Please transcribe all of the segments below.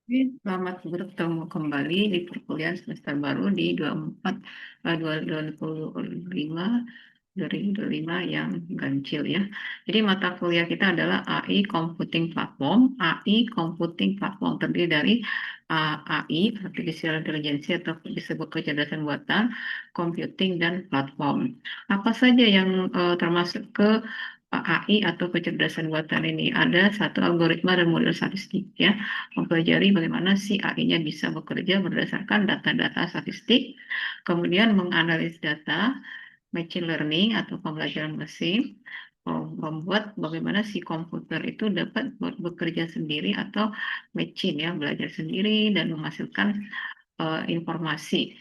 Oke, selamat bertemu kembali di perkuliahan semester baru di 24 2025 2025 yang ganjil ya. Jadi mata kuliah kita adalah AI Computing Platform. AI Computing Platform terdiri dari AI, Artificial Intelligence atau disebut kecerdasan buatan, computing dan platform. Apa saja yang termasuk ke AI atau kecerdasan buatan ini? Ada satu algoritma dan model statistik ya, mempelajari bagaimana si AI-nya bisa bekerja berdasarkan data-data statistik, kemudian menganalisis data, machine learning atau pembelajaran mesin, membuat bagaimana si komputer itu dapat bekerja sendiri atau machine ya, belajar sendiri dan menghasilkan informasi.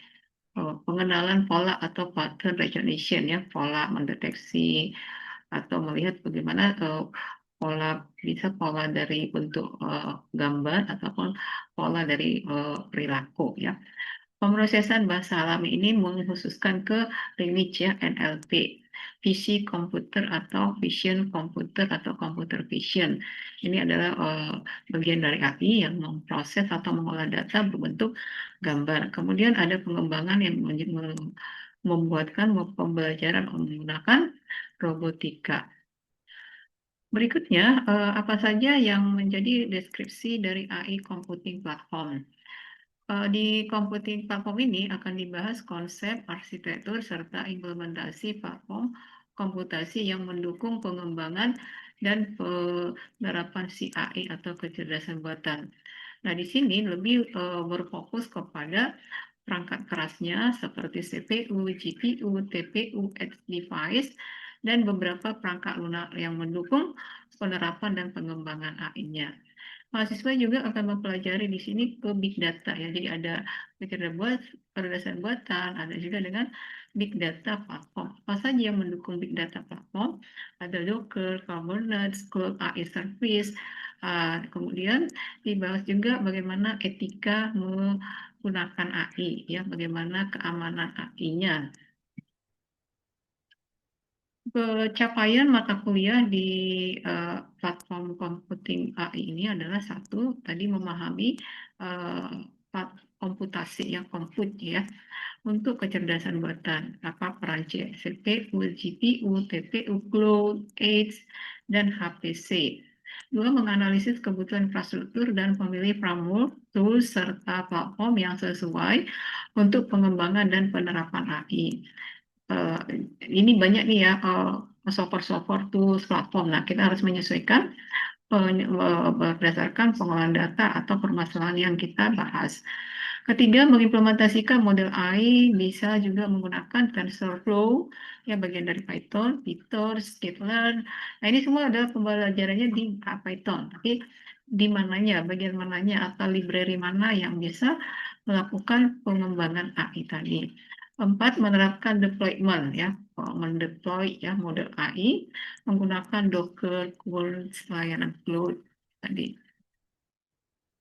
Pengenalan pola atau pattern recognition ya, pola mendeteksi atau melihat bagaimana pola, bisa pola dari bentuk gambar ataupun pola dari perilaku ya. Pemrosesan bahasa alami ini mengkhususkan ke lineage ya, NLP, visi komputer atau vision komputer atau computer vision. Ini adalah bagian dari AI yang memproses atau mengolah data berbentuk gambar. Kemudian ada pengembangan yang membuatkan pembelajaran menggunakan robotika. Berikutnya, apa saja yang menjadi deskripsi dari AI Computing Platform? Di computing platform ini akan dibahas konsep, arsitektur, serta implementasi platform komputasi yang mendukung pengembangan dan penerapan si AI atau kecerdasan buatan. Nah, di sini lebih berfokus kepada perangkat kerasnya seperti CPU, GPU, TPU, edge device, dan beberapa perangkat lunak yang mendukung penerapan dan pengembangan AI-nya. Mahasiswa juga akan mempelajari di sini ke big data ya. Jadi ada kecerdasan buatan, ada juga dengan big data platform. Apa saja yang mendukung big data platform? Ada Docker, Kubernetes, Cloud AI Service. Kemudian dibahas juga bagaimana etika menggunakan AI ya, bagaimana keamanan AI-nya. Pencapaian mata kuliah di platform computing AI ini adalah satu, tadi memahami eh, komputasi yang komput ya, untuk kecerdasan buatan, apa peran CPU, GPU, TPU, Cloud, Edge, dan HPC. Dua, menganalisis kebutuhan infrastruktur dan memilih framework, tools, serta platform yang sesuai untuk pengembangan dan penerapan AI. eh, ini banyak nih ya software-software tools platform. Nah, kita harus menyesuaikan berdasarkan pengolahan data atau permasalahan yang kita bahas. Ketiga, mengimplementasikan model AI bisa juga menggunakan TensorFlow, ya bagian dari Python, PyTorch, Scikit-learn. Nah, ini semua adalah pembelajarannya di Python. Tapi di mananya, bagian mananya, atau library mana yang bisa melakukan pengembangan AI tadi. Empat, menerapkan deployment ya, mendeploy ya model AI menggunakan Docker, Kubernetes, layanan cloud tadi.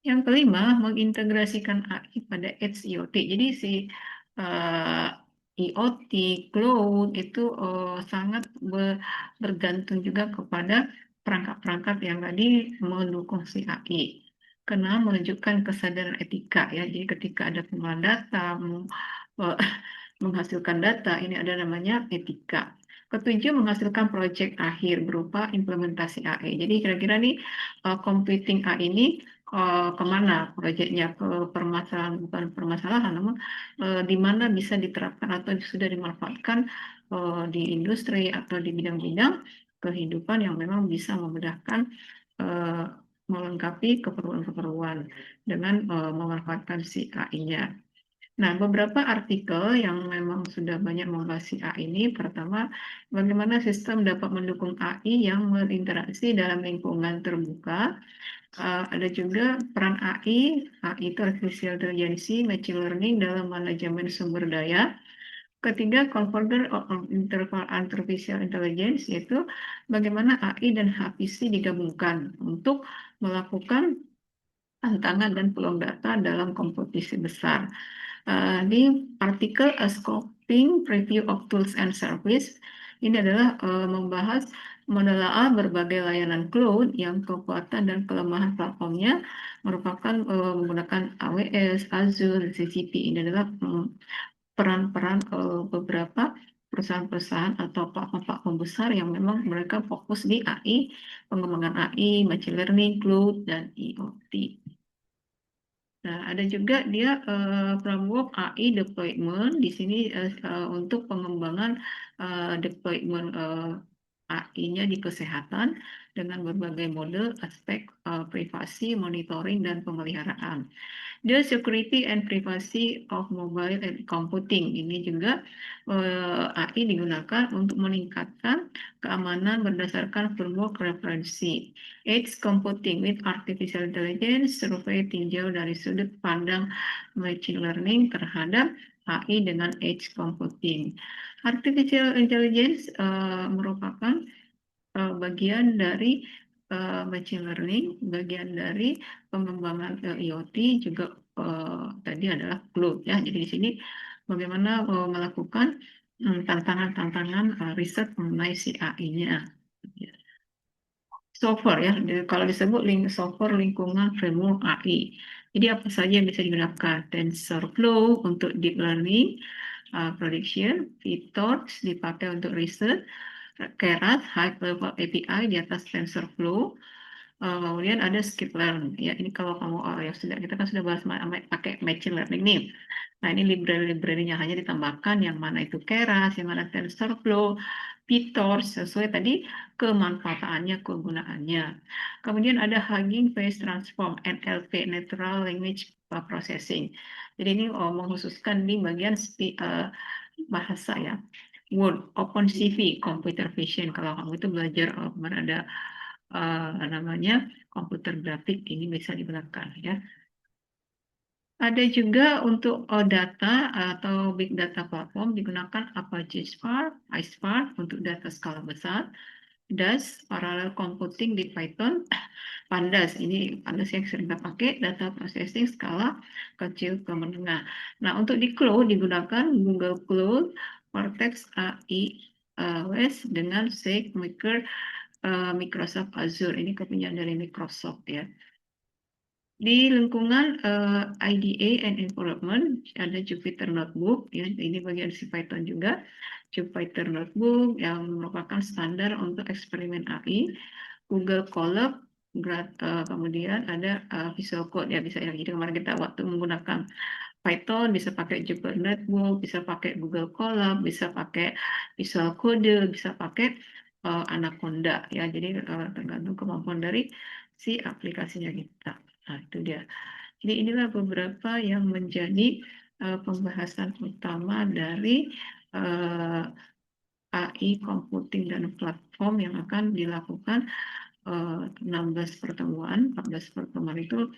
Yang kelima, mengintegrasikan AI pada Edge IoT. Jadi si eh, IoT, cloud itu sangat bergantung juga kepada perangkat-perangkat yang tadi mendukung si AI. Karena menunjukkan kesadaran etika ya. Jadi ketika ada pengolahan data, eh, menghasilkan data, ini ada namanya etika. Ketujuh, menghasilkan proyek akhir berupa implementasi AI. Jadi kira-kira nih computing AI ini kemana proyeknya, ke permasalahan, bukan permasalahan, namun di mana bisa diterapkan atau sudah dimanfaatkan di industri atau di bidang-bidang kehidupan yang memang bisa memudahkan eh, melengkapi keperluan-keperluan dengan memanfaatkan si AI-nya. Nah, beberapa artikel yang memang sudah banyak membahas si AI ini, pertama, bagaimana sistem dapat mendukung AI yang berinteraksi dalam lingkungan terbuka. Ada juga peran AI itu Artificial Intelligence, Machine Learning dalam manajemen sumber daya. Ketiga, Converger of Interval Artificial Intelligence, yaitu bagaimana AI dan HPC digabungkan untuk melakukan tantangan dan peluang data dalam kompetisi besar. Di artikel A Scoping Preview of Tools and Service, ini adalah membahas Model A berbagai layanan cloud yang kekuatan dan kelemahan platformnya merupakan menggunakan AWS, Azure, GCP. Ini adalah peran-peran beberapa perusahaan-perusahaan atau platform-platform besar yang memang mereka fokus di AI, pengembangan AI, machine learning, cloud, dan IoT. Nah, ada juga dia framework AI deployment di sini untuk pengembangan deployment AI-nya di kesehatan dengan berbagai model aspek privasi, monitoring, dan pemeliharaan. The security and privacy of mobile and computing. Ini juga AI digunakan untuk meningkatkan keamanan berdasarkan framework referensi. Edge computing with artificial intelligence survei tinjau dari sudut pandang machine learning terhadap AI dengan edge computing. Artificial intelligence merupakan bagian dari machine learning, bagian dari pengembangan IoT juga tadi adalah cloud ya. Jadi di sini bagaimana melakukan tantangan-tantangan riset mengenai si AI-nya. Software ya, kalau disebut software lingkungan framework AI. Jadi apa saja yang bisa digunakan? TensorFlow untuk deep learning, prediction, PyTorch dipakai untuk riset, Keras High Level API di atas TensorFlow. Kemudian ada skip-learn. Ya, ini kalau kamu ya sudah kita kan sudah bahas pakai machine learning nih. Nah, ini library-library-nya hanya ditambahkan yang mana itu Keras, yang mana TensorFlow, PyTorch sesuai tadi kemanfaatannya, kegunaannya. Kemudian ada Hugging Face Transform (NLP) Natural Language Processing. Jadi ini mengkhususkan di bagian bahasa ya. Word, OpenCV, Computer Vision. Kalau kamu itu belajar berada namanya komputer grafik, ini bisa digunakan ya. Ada juga untuk data atau big data platform digunakan Apache Spark, PySpark untuk data skala besar, DAS, Parallel Computing di Python, Pandas. Ini Pandas yang sering kita pakai, data processing skala kecil ke menengah. Nah, untuk di cloud digunakan Google Cloud, Cortex AI, AWS dengan SageMaker, Microsoft Azure. Ini kepunyaan dari Microsoft ya. Di lingkungan IDA and Environment ada Jupyter Notebook, ya, ini bagian si Python juga. Jupyter Notebook yang merupakan standar untuk eksperimen AI. Google Colab, kemudian ada Visual Code ya bisa ya. Jadi kemarin kita waktu menggunakan Python bisa pakai Jupyter Notebook, bisa pakai Google Colab, bisa pakai Visual Code, bisa pakai Anaconda ya. Jadi tergantung kemampuan dari si aplikasinya kita. Nah, itu dia. Jadi inilah beberapa yang menjadi pembahasan utama dari AI computing dan platform yang akan dilakukan 16 pertemuan. 14 pertemuan itu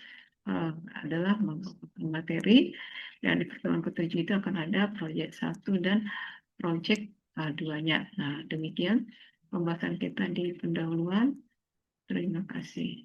adalah materi dan di pertemuan ketujuh itu akan ada proyek 1 dan proyek 2-nya. Nah, demikian pembahasan kita di pendahuluan. Terima kasih.